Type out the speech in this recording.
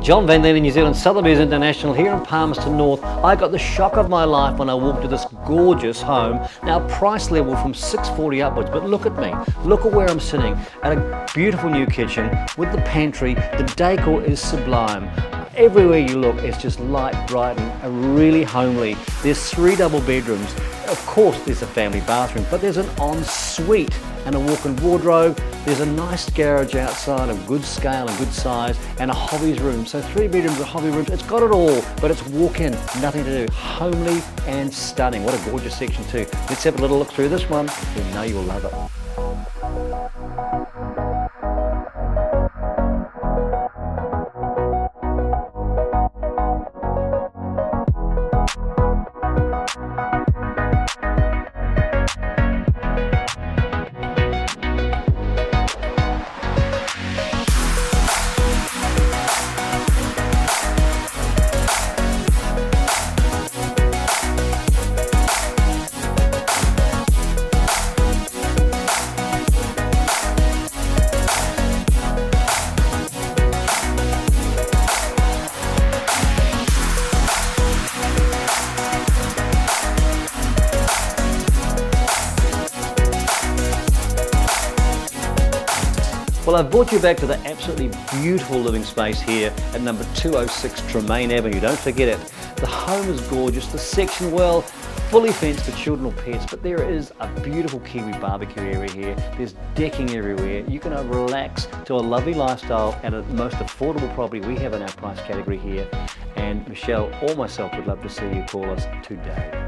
John Van Leen, New Zealand Sotheby's International here in Palmerston North. I got the shock of my life when I walked to this gorgeous home. Now price level from $640 upwards, but look at me. Look at where I'm sitting at a beautiful new kitchen with the pantry. The decor is sublime. Everywhere you look, it's just light, bright and really homely. There's 3 double bedrooms. Of course, there's a family bathroom, but there's an ensuite and a walk-in wardrobe. There's a nice garage outside of good scale and good size, and a hobbies room. So 3 bedrooms, a hobby room. It's got it all, but it's walk-in, nothing to do. Homely and stunning. What a gorgeous section too. Let's have a little look through this one. We know you'll love it. Well, I've brought you back to the absolutely beautiful living space here at number 206 Tremaine Avenue. Don't forget it. The home is gorgeous. The section, well, fully fenced for children or pets, but there is a beautiful Kiwi barbecue area here. There's decking everywhere. You can relax to a lovely lifestyle at a most affordable property we have in our price category here. And Michelle or myself would love to see you call us today.